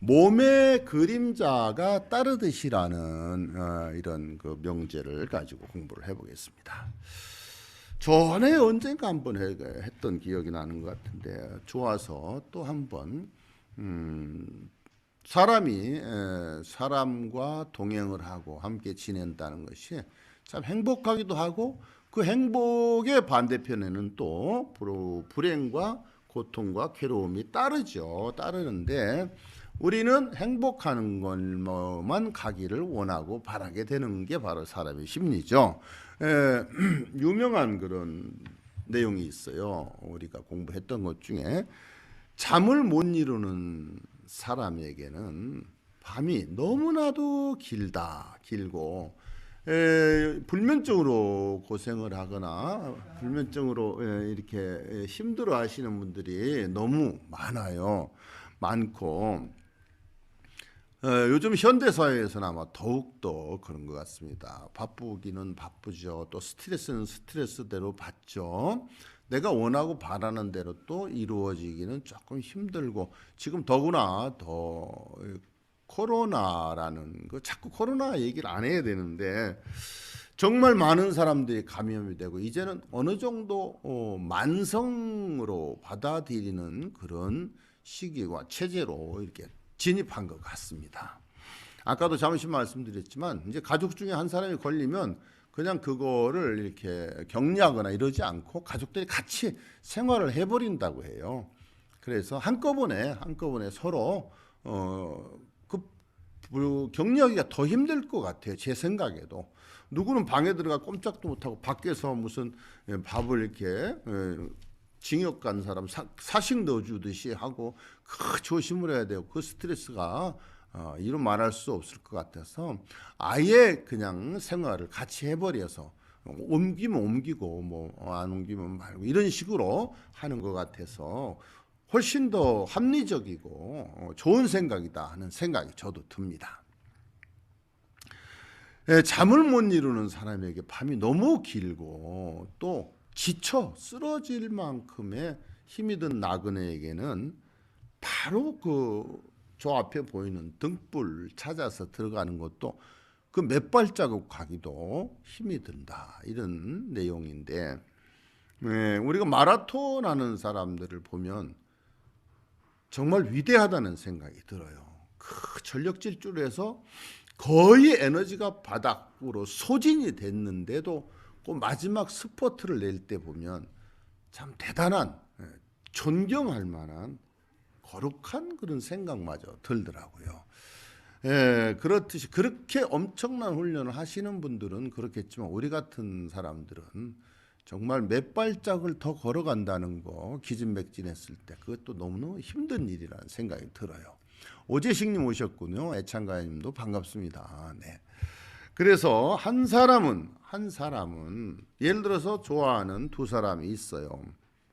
몸의 그림자가 따르듯이라는 이런 그 명제를 가지고 공부를 해보겠습니다. 전에 언젠가 한번 했던 기억이 나는 것 같은데 좋아서 또 한번 사람이 사람과 동행을 하고 함께 지낸다는 것이 참 행복하기도 하고 그 행복의 반대편에는 또 불행과 고통과 괴로움이 따르는데 우리는 행복하는 것만 가기를 원하고 바라게 되는 게 바로 사람의 심리죠. 유명한 그런 내용이 있어요. 우리가 공부했던 것 중에 잠을 못 이루는 사람에게는 밤이 너무나도 길고 불면증으로 고생을 하거나 불면증으로 이렇게 힘들어 하시는 분들이 너무 많고 요즘 현대사회에서는 아마 더욱더 그런 것 같습니다. 바쁘기는 바쁘죠. 또 스트레스는 스트레스대로 받죠. 내가 원하고 바라는 대로 또 이루어지기는 조금 힘들고 지금 더구나 더 코로나라는 거 자꾸 코로나 얘기를 안 해야 되는데 정말 많은 사람들이 감염이 되고 이제는 어느 정도 만성으로 받아들이는 그런 시기와 체제로 이렇게 진입한 것 같습니다. 아까도 잠시 말씀드렸지만 이제 가족 중에 한 사람이 걸리면 그냥 그거를 이렇게 격리하거나 이러지 않고 가족들이 같이 생활을 해버린다고 해요. 그래서 한꺼번에 서로 격리하기가 더 힘들 것 같아요. 제 생각에도. 누구는 방에 들어가 꼼짝도 못하고 밖에서 무슨 밥을 이렇게 징역 간 사람 사식 넣어주듯이 하고 조심을 해야 돼요. 그 스트레스가 이루 말할 수 없을 것 같아서 아예 그냥 생활을 같이 해버려서 옮기면 옮기고 뭐 안 옮기면 말고 이런 식으로 하는 것 같아서 훨씬 더 합리적이고 좋은 생각이다 하는 생각이 저도 듭니다. 잠을 못 이루는 사람에게 밤이 너무 길고 또 지쳐 쓰러질 만큼의 힘이 든 나그네에게는 바로 저 앞에 보이는 등불 찾아서 들어가는 것도 그 몇 발자국 가기도 힘이 든다 이런 내용인데 우리가 마라톤 하는 사람들을 보면 정말 위대하다는 생각이 들어요. 그 전력 질주를 해서 거의 에너지가 바닥으로 소진이 됐는데도 그 마지막 스퍼트를 낼 때 보면 참 대단한 존경할 만한 거룩한 그런 생각마저 들더라고요. 그렇듯이 그렇게 엄청난 훈련을 하시는 분들은 그렇겠지만 우리 같은 사람들은 정말 몇 발짝을 더 걸어간다는 거 기진맥진했을 때 그것도 너무너무 힘든 일이라는 생각이 들어요. 오재식님 오셨군요. 애창가님도 반갑습니다. 네. 그래서 한 사람은 예를 들어서 좋아하는 두 사람이 있어요.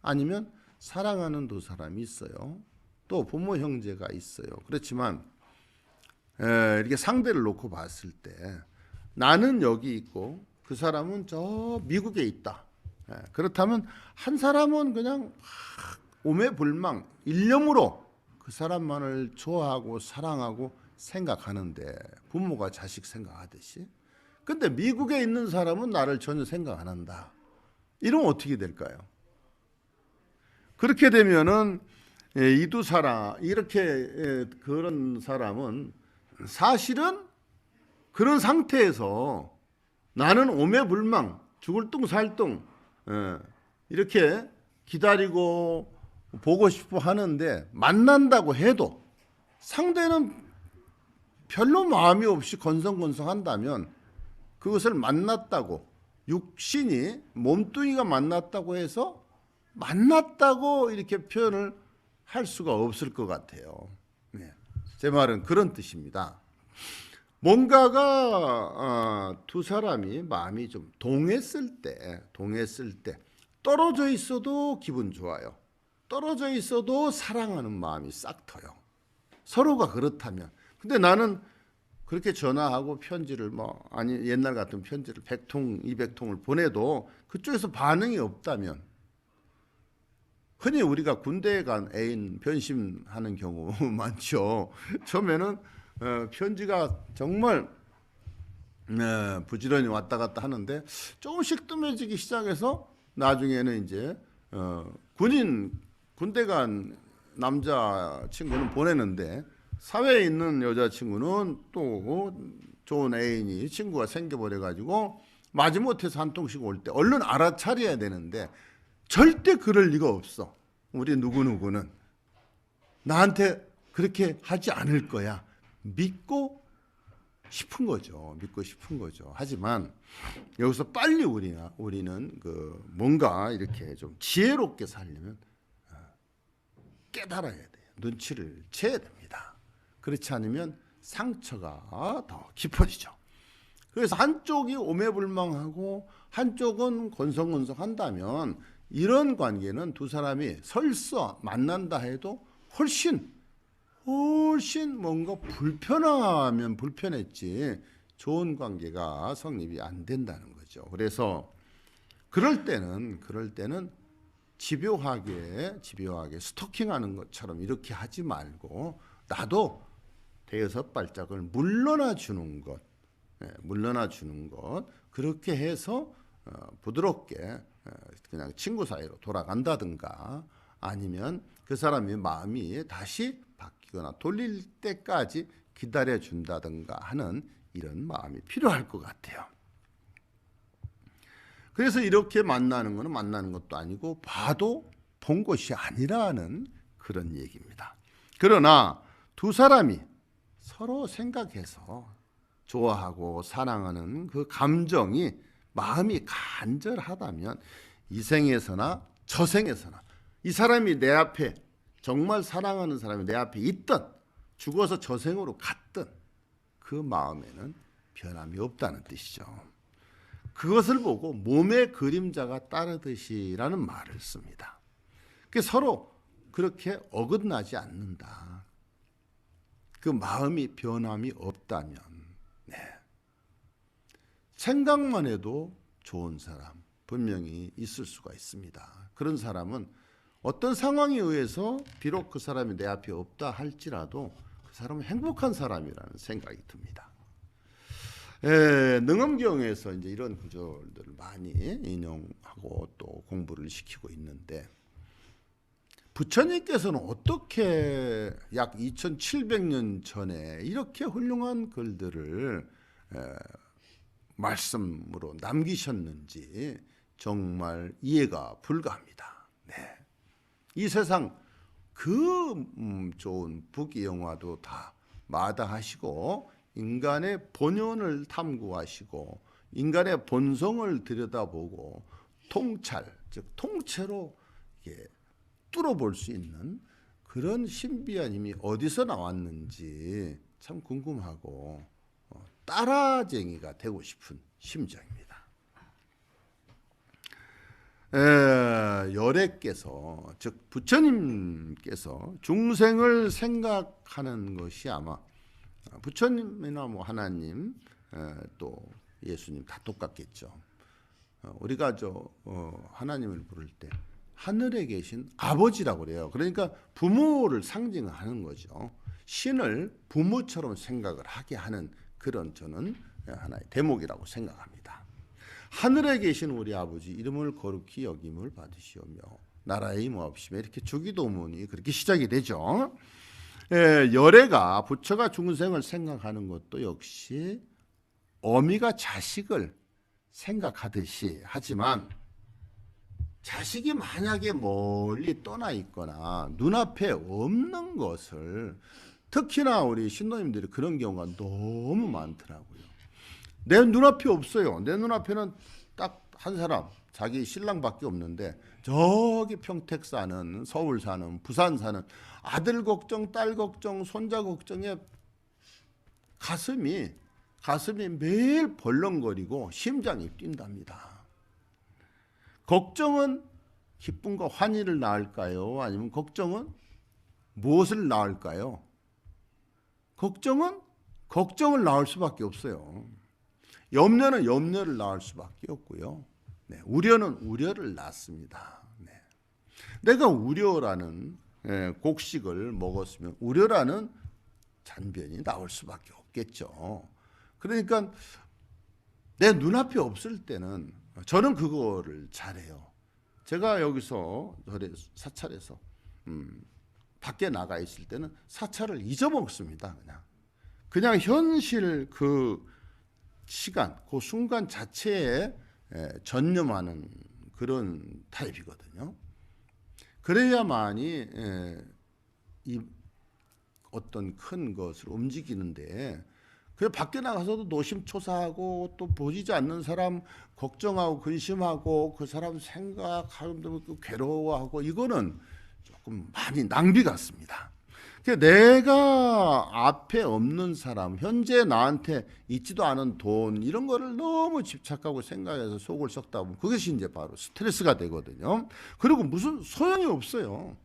아니면 사랑하는 두 사람이 있어요. 또 부모 형제가 있어요. 그렇지만 이렇게 상대를 놓고 봤을 때 나는 여기 있고 그 사람은 저 미국에 있다. 그렇다면 한 사람은 그냥 오매불망 일념으로 그 사람만을 좋아하고 사랑하고 생각하는데 부모가 자식 생각하듯이 근데 미국에 있는 사람은 나를 전혀 생각 안 한다. 이러면 어떻게 될까요? 그렇게 되면은 이 두 사람 이렇게 그런 사람은 사실은 그런 상태에서 나는 오매불망 죽을 둥 살 둥 이렇게 기다리고 보고 싶어 하는데 만난다고 해도 상대는 별로 마음이 없이 건성건성한다면 그것을 만났다고 육신이 몸뚱이가 만났다고 해서 만났다고 이렇게 표현을 할 수가 없을 것 같아요. 제 말은 그런 뜻입니다. 뭔가가 두 사람이 마음이 좀 동했을 때 떨어져 있어도 기분 좋아요. 떨어져 있어도 사랑하는 마음이 싹 터요. 서로가 그렇다면. 근데 나는 그렇게 전화하고 편지를 아니 옛날 같은 편지를 100통, 200통을 보내도 그쪽에서 반응이 없다면 흔히 우리가 군대에 간 애인 변심하는 경우 많죠. 처음에는 편지가 정말 부지런히 왔다 갔다 하는데 조금씩 뜸해지기 시작해서 나중에는 이제 군대 간 남자 친구는 보내는데 사회에 있는 여자 친구는 또 좋은 애인이 친구가 생겨버려 가지고 마지못해서 한 통씩 올 때 얼른 알아차려야 되는데 절대 그럴 리가 없어. 우리 누구누구는 나한테 그렇게 하지 않을 거야. 믿고 싶은 거죠. 믿고 싶은 거죠. 하지만 여기서 빨리 우리는 그 뭔가 이렇게 좀 지혜롭게 살려면 깨달아야 돼요. 눈치를 채야 됩니다. 그렇지 않으면 상처가 더 깊어지죠. 그래서 한쪽이 오매불망하고 한쪽은 건성건성한다면 이런 관계는 두 사람이 설사 만난다 해도 훨씬 뭔가 불편하면 불편했지 좋은 관계가 성립이 안 된다는 거죠. 그래서 그럴 때는 집요하게 스토킹하는 것처럼 이렇게 하지 말고 나도 대여섯 발짝을 물러나 주는 것, 그렇게 해서 부드럽게 그냥 친구 사이로 돌아간다든가 아니면 그 사람의 마음이 다시 바뀌거나 돌릴 때까지 기다려 준다든가 하는 이런 마음이 필요할 것 같아요. 그래서 이렇게 만나는 것은 만나는 것도 아니고 봐도 본 것이 아니라는 그런 얘기입니다. 그러나 두 사람이 서로 생각해서 좋아하고 사랑하는 그 감정이 마음이 간절하다면 이 생에서나 저 생에서나 이 사람이 내 앞에 정말 사랑하는 사람이 내 앞에 있던 죽어서 저 생으로 갔던 그 마음에는 변함이 없다는 뜻이죠. 그것을 보고 몸의 그림자가 따르듯이라는 말을 씁니다. 서로 그렇게 어긋나지 않는다. 그 마음이 변함이 없다면 생각만 해도 좋은 사람 분명히 있을 수가 있습니다. 그런 사람은 어떤 상황에 의해서 비록 그 사람이 내 앞에 없다 할지라도 그 사람은 행복한 사람이라는 생각이 듭니다. 능엄경에서 이제 이런 구절들을 많이 인용하고 또 공부를 시키고 있는데 부처님께서는 어떻게 약 2700년 전에 이렇게 훌륭한 글들을 말씀으로 남기셨는지 정말 이해가 불가합니다. 이 세상 그 좋은 부귀영화도 다 마다하시고 인간의 본연을 탐구하시고 인간의 본성을 들여다보고 통찰, 즉 통째로 뚫어볼 수 있는 그런 신비한 힘이 어디서 나왔는지 참 궁금하고 따라쟁이가 되고 싶은 심정입니다. 열애께서 즉 부처님께서 중생을 생각하는 것이 아마 부처님이나 뭐 하나님 또 예수님 다 똑같겠죠. 우리가 하나님을 부를 때 하늘에 계신 아버지라고 그래요. 그러니까 부모를 상징하는 거죠. 신을 부모처럼 생각을 하게 하는 그런 저는 하나의 대목이라고 생각합니다. 하늘에 계신 우리 아버지 이름을 거룩히 여김을 받으시오며 나라의 임하옵시며 이렇게 주기도문이 그렇게 시작이 되죠. 열애가 부처가 중생을 생각하는 것도 역시 어미가 자식을 생각하듯이 하지만 자식이 만약에 멀리 떠나 있거나 눈앞에 없는 것을 특히나 우리 신도님들이 그런 경우가 너무 많더라고요. 내 눈앞에 없어요. 내 눈앞에는 딱 한 사람 자기 신랑밖에 없는데 저기 평택 사는 서울 사는 부산 사는 아들 걱정 딸 걱정 손자 걱정에 가슴이 매일 벌렁거리고 심장이 뛴답니다. 걱정은 기쁨과 환희를 낳을까요? 아니면 걱정은 무엇을 낳을까요? 걱정은 걱정을 낳을 수밖에 없어요. 염려는 염려를 낳을 수밖에 없고요. 우려는 우려를 낳습니다. 내가 우려라는 곡식을 먹었으면 우려라는 잔변이 나올 수밖에 없겠죠. 그러니까 내 눈앞에 없을 때는 저는 그거를 잘해요. 제가 여기서 사찰에서 밖에 나가 있을 때는 사찰을 잊어먹습니다. 그냥 현실 그 시간, 그 순간 자체에 전념하는 그런 타입이거든요. 그래야만이 이 어떤 큰 것을 움직이는데, 그냥 밖에 나가서도 노심초사하고 또 보이지 않는 사람 걱정하고 근심하고 그 사람 생각하고 괴로워하고, 이거는 조금 많이 낭비 같습니다. 내가 앞에 없는 사람, 현재 나한테 있지도 않은 돈, 이런 거를 너무 집착하고 생각해서 속을 썩다 보면 그것이 이제 바로 스트레스가 되거든요. 그리고 무슨 소용이 없어요.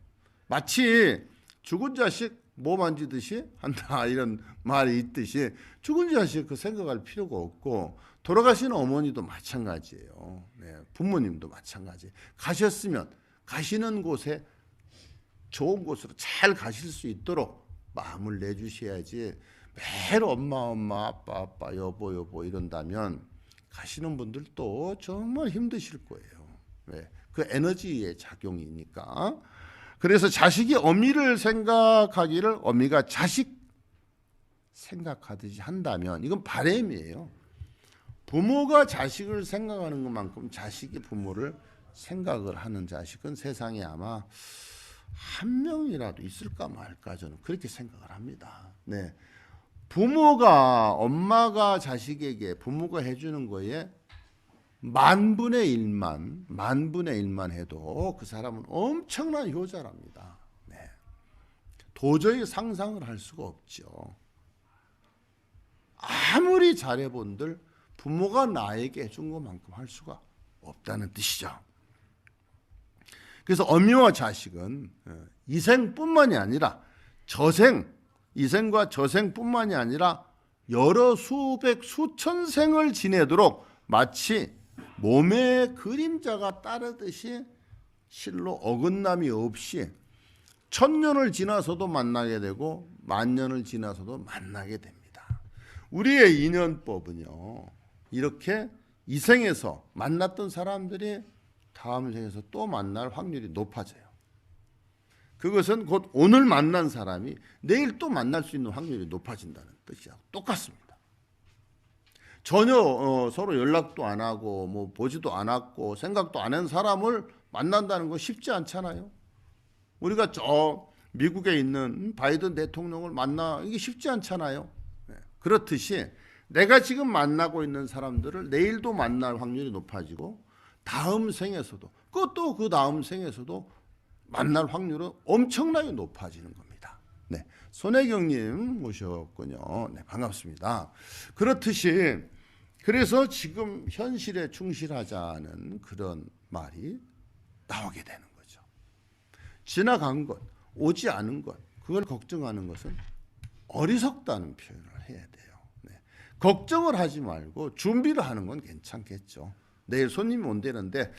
마치 죽은 자식 뭐 만지듯이 한다, 이런 말이 있듯이 죽은 자식 그 생각할 필요가 없고, 돌아가신 어머니도 마찬가지예요. 부모님도 마찬가지. 가셨으면 가시는 곳에 좋은 곳으로 잘 가실 수 있도록 마음을 내주셔야지, 매일 엄마 아빠 여보 이런다면 가시는 분들도 정말 힘드실 거예요. 그 에너지의 작용이니까. 그래서 자식이 어미를 생각하기를 어미가 자식 생각하듯이 한다면 이건 바램이에요. 부모가 자식을 생각하는 것만큼 자식이 부모를 생각을 하는 자식은 세상에 아마 한 명이라도 있을까 말까, 저는 그렇게 생각을 합니다. 부모가, 엄마가 자식에게 부모가 해주는 거에 만분의 일만 해도 그 사람은 엄청난 효자랍니다. 도저히 상상을 할 수가 없죠. 아무리 잘해본들 부모가 나에게 해준 것만큼 할 수가 없다는 뜻이죠. 그래서 어미와 자식은 이생뿐만이 아니라 이생과 저생뿐만이 아니라 여러 수백 수천 생을 지내도록 마치 몸의 그림자가 따르듯이 실로 어긋남이 없이 1000년을 지나서도 만나게 되고 10,000년을 지나서도 만나게 됩니다. 우리의 인연법은요, 이렇게 이 생에서 만났던 사람들이 다음 생에서 또 만날 확률이 높아져요. 그것은 곧 오늘 만난 사람이 내일 또 만날 수 있는 확률이 높아진다는 뜻이야. 똑같습니다. 전혀 서로 연락도 안 하고 뭐 보지도 않았고 생각도 안 한 사람을 만난다는 거 쉽지 않잖아요. 우리가 저 미국에 있는 바이든 대통령을 만나, 이게 쉽지 않잖아요. 그렇듯이 내가 지금 만나고 있는 사람들을 내일도 만날 확률이 높아지고 다음 생에서도, 그것도 그 다음 생에서도 만날 확률은 엄청나게 높아지는 겁니다. 손혜경님 모셨군요. 반갑습니다. 그렇듯이 그래서 지금 현실에 충실하자는 그런 말이 나오게 되는 거죠. 지나간 것, 오지 않은 것, 그걸 걱정하는 것은 어리석다는 표현을 해야 돼요. 걱정을 하지 말고 준비를 하는 건 괜찮겠죠. 내일 손님이 온다는데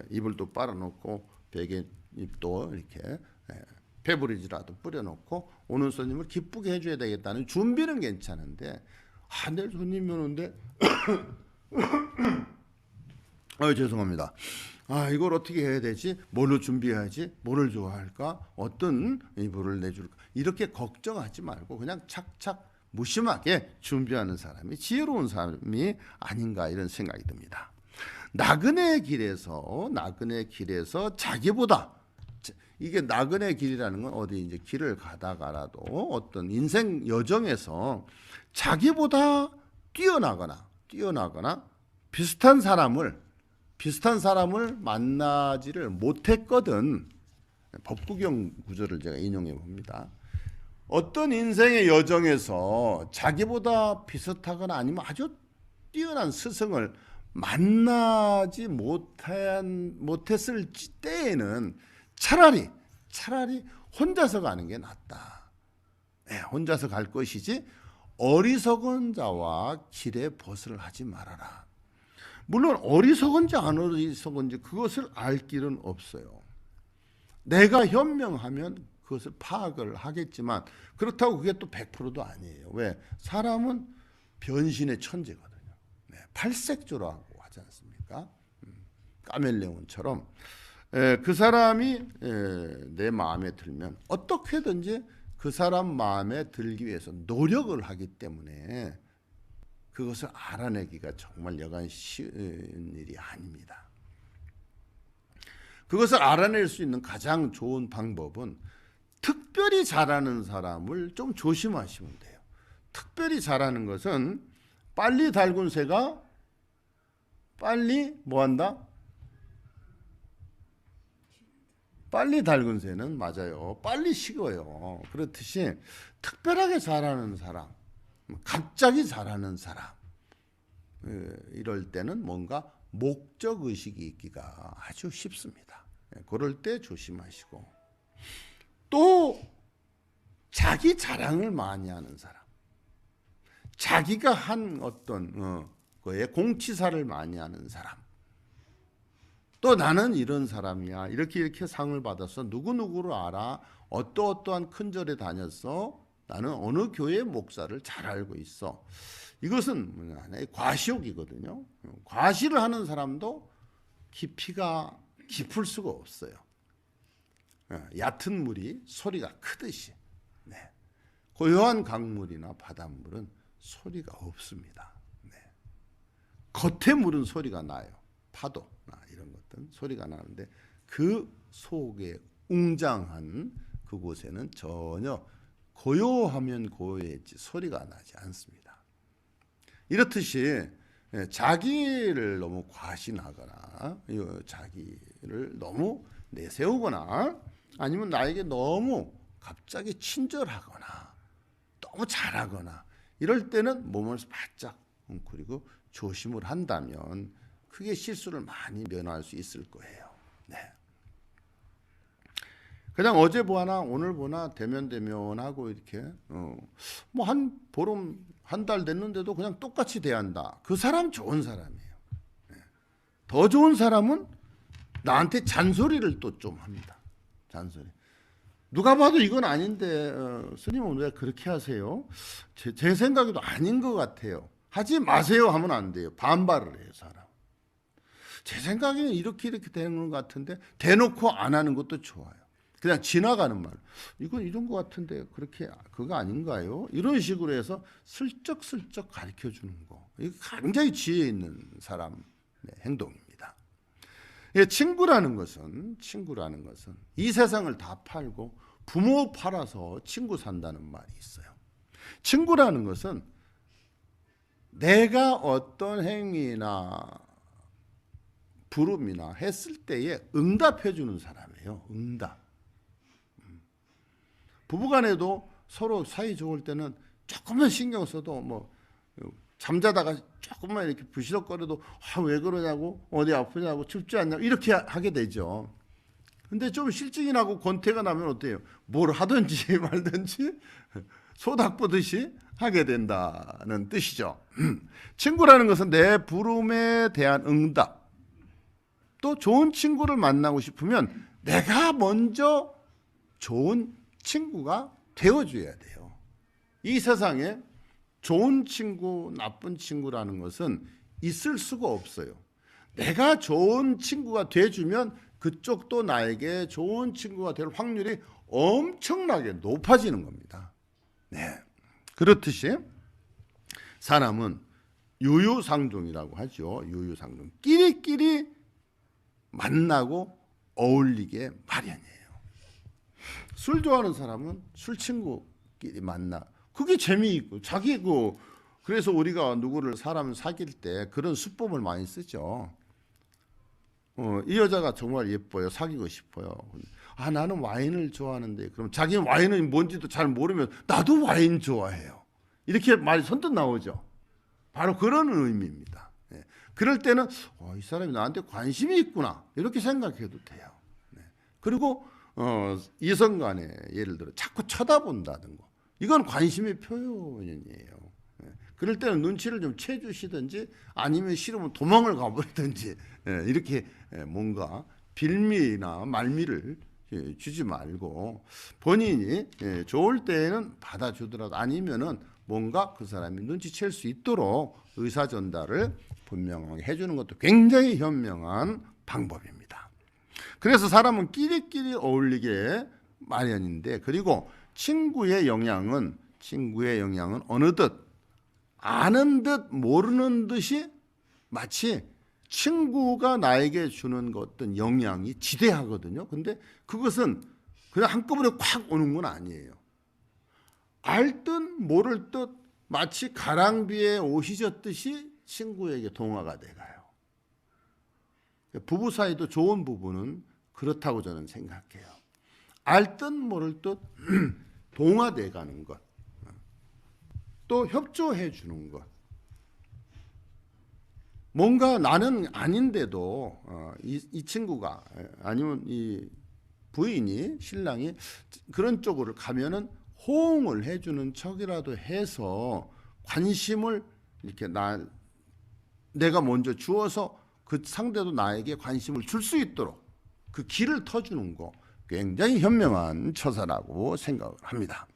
이불도 빨아놓고 베개잎도 이렇게 페브리즈라도 뿌려놓고 오는 손님을 기쁘게 해줘야 되겠다는 준비는 괜찮은데, 내일 손님이 오는데 죄송합니다. 이걸 어떻게 해야 되지? 뭘로 준비해야지? 뭐를 좋아할까? 어떤 이불을 내줄까? 이렇게 걱정하지 말고 그냥 착착 무심하게 준비하는 사람이 지혜로운 사람이 아닌가, 이런 생각이 듭니다. 나그네 길에서 자기보다, 이게 나그네 길이라는 건 어디 이제 길을 가다가라도 어떤 인생 여정에서 자기보다 뛰어나거나 비슷한 사람을 만나지를 못했거든. 법구경 구절을 제가 인용해 봅니다. 어떤 인생의 여정에서 자기보다 비슷하거나 아니면 아주 뛰어난 스승을 만나지 못했을 때에는 차라리 혼자서 가는 게 낫다. 혼자서 갈 것이지 어리석은 자와 길에 벗을 하지 말아라. 물론 어리석은지 안 어리석은지 그것을 알 길은 없어요. 내가 현명하면 그것을 파악을 하겠지만 그렇다고 그게 또 100%도 아니에요. 왜? 사람은 변신의 천재거든요. 네, 팔색조라고 하지 않습니까? 카멜레온처럼 그 사람이 내 마음에 들면 어떻게든지 그 사람 마음에 들기 위해서 노력을 하기 때문에 그것을 알아내기가 정말 여간 쉬운 일이 아닙니다. 그것을 알아낼 수 있는 가장 좋은 방법은 특별히 잘하는 사람을 좀 조심하시면 돼요. 특별히 잘하는 것은 빨리 닳은 새가 빨리 뭐한다? 빨리 닳은 새는 맞아요. 빨리 식어요. 그렇듯이 특별하게 잘하는 사람, 갑자기 잘하는 사람, 이럴 때는 뭔가 목적 의식이 있기가 아주 쉽습니다. 그럴 때 조심하시고, 또 자기 자랑을 많이 하는 사람, 자기가 한 어떤 거에 공치사를 많이 하는 사람, 또 나는 이런 사람이야, 이렇게 상을 받았어, 누구누구를 알아, 어떠어떠한 큰 절에 다녔어, 나는 어느 교회 목사를 잘 알고 있어. 이것은 하나의 과시욕이거든요. 과시를 하는 사람도 깊이가 깊을 수가 없어요. 얕은 물이 소리가 크듯이, 네. 고요한 강물이나 바닷물은 소리가 없습니다. 네. 겉에 물은 소리가 나요. 파도나 이런 것들은 소리가 나는데 그 속에 웅장한 그곳에는 전혀 고요하면 고요했지 소리가 나지 않습니다. 이렇듯이 자기를 너무 과신하거나 자기를 너무 내세우거나 아니면 나에게 너무 갑자기 친절하거나 너무 잘하거나 이럴 때는 몸을 바짝 웅크리고 조심을 한다면 크게 실수를 많이 면할 수 있을 거예요. 네. 그냥 어제 보나 오늘 보나 대면하고 이렇게 뭐 한 보름 한 달 됐는데도 그냥 똑같이 대한다. 그 사람 좋은 사람이에요. 네. 더 좋은 사람은 나한테 잔소리를 또 좀 합니다. 잔소리. 누가 봐도 이건 아닌데 스님은 왜 그렇게 하세요? 제 생각에도 아닌 것 같아요. 하지 마세요 하면 안 돼요. 반발을 해요, 사람. 제 생각에는 이렇게 되는 것 같은데 대놓고 안 하는 것도 좋아요. 그냥 지나가는 말. 이건 이런 것 같은데 그렇게 그거 아닌가요? 이런 식으로 해서 슬쩍슬쩍 가르쳐 주는 거. 이거 굉장히 지혜 있는 사람의 행동입니다. 친구라는 것은 이 세상을 다 팔고 부모 팔아서 친구 산다는 말이 있어요. 친구라는 것은 내가 어떤 행위나 부름이나 했을 때에 응답해 주는 사람이에요. 응답. 부부간에도 서로 사이 좋을 때는 조금만 신경 써도 뭐 잠자다가 조금만 이렇게 부시럭거려도 왜 그러냐고 어디 아프냐고 춥지 않냐고 이렇게 하게 되죠. 근데 좀 실증이 나고 권태가 나면 어때요? 뭘 하든지 말든지 소닥보듯이 하게 된다는 뜻이죠. 친구라는 것은 내 부름에 대한 응답. 또 좋은 친구를 만나고 싶으면 내가 먼저 좋은 친구가 되어줘야 돼요. 이 세상에 좋은 친구, 나쁜 친구라는 것은 있을 수가 없어요. 내가 좋은 친구가 돼주면 그쪽도 나에게 좋은 친구가 될 확률이 엄청나게 높아지는 겁니다. 네. 그렇듯이 사람은 유유상종이라고 하죠. 유유상종. 끼리끼리 만나고 어울리게 마련이에요. 술 좋아하는 사람은 술 친구끼리 만나. 그게 재미있고 자기 그래서 우리가 누구를 사람을 사귈 때 그런 수법을 많이 쓰죠. 이 여자가 정말 예뻐요. 사귀고 싶어요. 나는 와인을 좋아하는데 그럼 자기는 와인은 뭔지도 잘 모르면 나도 와인 좋아해요. 이렇게 말이 선뜻 나오죠. 바로 그런 의미입니다. 그럴 때는 이 사람이 나한테 관심이 있구나 이렇게 생각해도 돼요. 그리고 이성 간에 예를 들어 자꾸 쳐다본다는 거. 이건 관심의 표현이에요. 그럴 때는 눈치를 좀 채주시든지 아니면 싫으면 도망을 가버리든지 이렇게 뭔가 빌미나 말미를 주지 말고 본인이 좋을 때에는 받아주더라도 아니면은 뭔가 그 사람이 눈치챌 수 있도록 의사 전달을 분명하게 해주는 것도 굉장히 현명한 방법입니다. 그래서 사람은 끼리끼리 어울리게 마련인데, 그리고 친구의 영향은 어느덧 아는 듯 모르는 듯이 마치 친구가 나에게 주는 어떤 영향이 지대하거든요. 근데 그것은 그냥 한꺼번에 콱 오는 건 아니에요. 알 듯 모를 듯 마치 가랑비에 옷이 젖듯이 친구에게 동화가 돼가요. 부부 사이도 좋은 부부는 그렇다고 저는 생각해요. 알 듯 모를 듯 동화돼 가는 것, 또 협조해 주는 것. 뭔가 나는 아닌데도 이 친구가 아니면 이 부인이 신랑이 그런 쪽으로 가면은 호응을 해주는 척이라도 해서 관심을 이렇게 내가 먼저 주어서 그 상대도 나에게 관심을 줄 수 있도록 그 길을 터주는 거 굉장히 현명한 처사라고 생각을 합니다.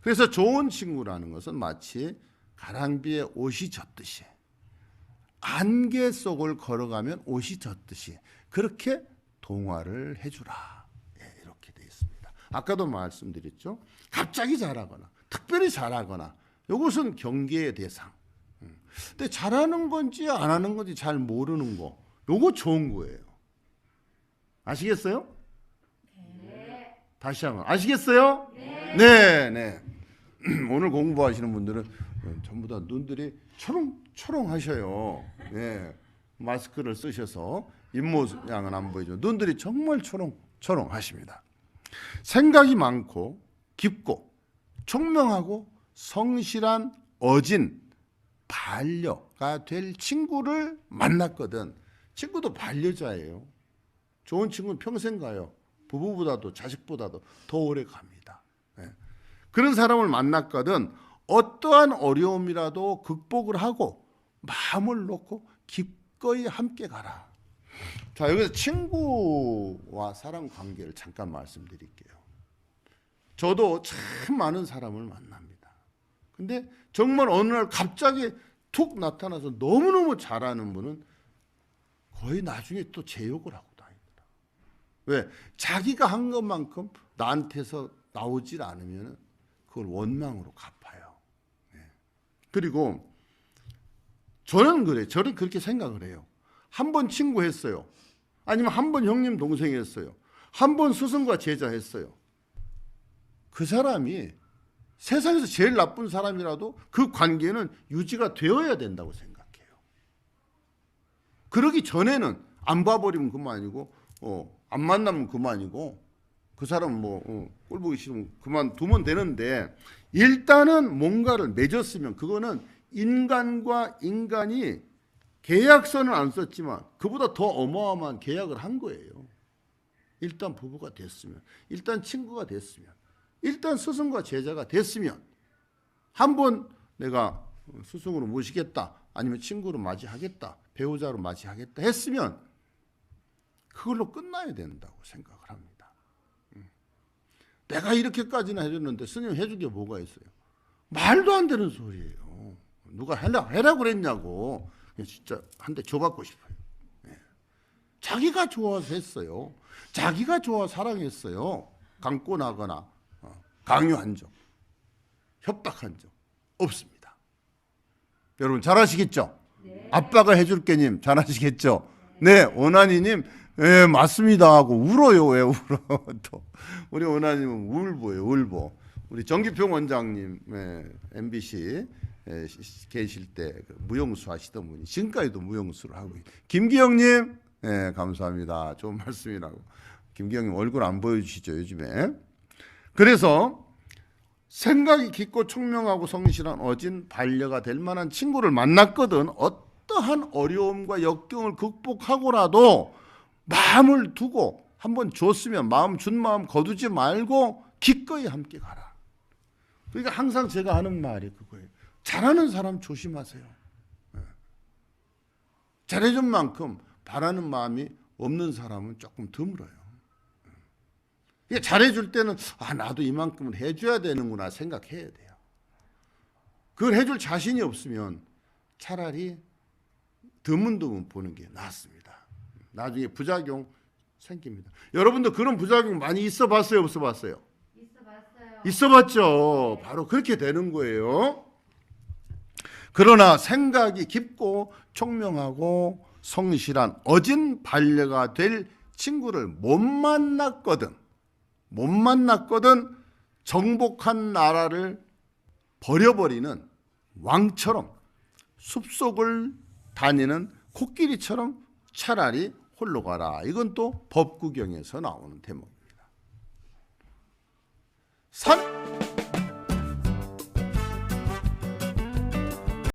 그래서 좋은 친구라는 것은 마치 가랑비에 옷이 젖듯이, 안개 속을 걸어가면 옷이 젖듯이 그렇게 동화를 해주라, 이렇게 되어 있습니다. 아까도 말씀드렸죠. 갑자기 잘하거나 특별히 잘하거나 이것은 경계의 대상. 근데 잘하는 건지 안 하는 건지 잘 모르는 거, 요거 좋은 거예요. 아시겠어요? 네. 다시 한번 아시겠어요? 네. 네. 오늘 공부하시는 분들은 전부 다 눈들이 초롱초롱 하셔요. 네. 마스크를 쓰셔서 입모양은 안 보이죠. 눈들이 정말 초롱초롱 하십니다. 생각이 많고 깊고 총명하고 성실한 어진 반려가 될 친구를 만났거든. 친구도 반려자예요. 좋은 친구는 평생 가요. 부부보다도 자식보다도 더 오래 갑니다. 그런 사람을 만났거든 어떠한 어려움이라도 극복을 하고 마음을 놓고 기꺼이 함께 가라. 자, 여기서 친구와 사람 관계를 잠깐 말씀드릴게요. 저도 참 많은 사람을 만납니다. 근데 정말 어느 날 갑자기 툭 나타나서 너무너무 잘하는 분은 거의 나중에 또 제 욕을 하고 다니더라. 왜? 자기가 한 것만큼 나한테서 나오질 않으면 그걸 원망으로 갚아요. 그리고 저는 그래요. 저는 그렇게 생각을 해요. 한 번 친구 했어요. 아니면 한 번 형님 동생 했어요. 한 번 스승과 제자 했어요. 그 사람이 세상에서 제일 나쁜 사람이라도 그 관계는 유지가 되어야 된다고 생각해요. 그러기 전에는 안 봐버리면 그만이고 안 만나면 그만이고 그 사람 꼴 보기 싫으면 그만두면 되는데, 일단은 뭔가를 맺었으면 그거는 인간과 인간이 계약서는 안 썼지만 그보다 더 어마어마한 계약을 한 거예요. 일단 부부가 됐으면, 일단 친구가 됐으면, 일단 스승과 제자가 됐으면, 한번 내가 스승으로 모시겠다, 아니면 친구로 맞이하겠다, 배우자로 맞이하겠다 했으면 그걸로 끝나야 된다고 생각을 합니다. 내가 이렇게까지나 해줬는데 스님 해준 게 뭐가 있어요? 말도 안 되는 소리예요. 누가 해라 그랬냐고. 진짜 한 대 줘받고 싶어요. 자기가 좋아서 했어요. 자기가 좋아 사랑했어요. 강권하거나 강요한 적, 협박한 적 없습니다. 여러분 잘 아시겠죠? 네. 아빠가 해줄 게님 잘 아시겠죠? 네, 원한이님 예, 맞습니다 하고 울어요. 왜 울어? 또 우리 원한님은 울보예요, 울보. 우리 정기평 원장님, MBC 계실 때 무용수 하시던 분이 지금까지도 무용수를 하고 있어요. 김기영님, 감사합니다. 좋은 말씀이라고. 김기영님 얼굴 안 보여주시죠, 요즘에. 그래서 생각이 깊고 총명하고 성실한 어진 반려가 될 만한 친구를 만났거든 어떠한 어려움과 역경을 극복하고라도 마음을 두고 한번 줬으면 마음 준 마음 거두지 말고 기꺼이 함께 가라. 그러니까 항상 제가 하는 말이 그거예요. 잘하는 사람 조심하세요. 잘해준 만큼 바라는 마음이 없는 사람은 조금 드물어요. 이게 잘해줄 때는 나도 이만큼은 해줘야 되는구나 생각해야 돼요. 그걸 해줄 자신이 없으면 차라리 드문드문 보는 게 낫습니다. 나중에 부작용 생깁니다. 여러분도 그런 부작용 많이 있어 봤어요? 없어 봤어요? 있어 봤죠. 바로 그렇게 되는 거예요. 그러나 생각이 깊고 총명하고 성실한 어진 반려가 될 친구를 못 만났거든 정복한 나라를 버려버리는 왕처럼 숲속을 다니는 코끼리처럼 차라리 홀로 가라. 이건 또 법구경에서 나오는 대목입니다. 3.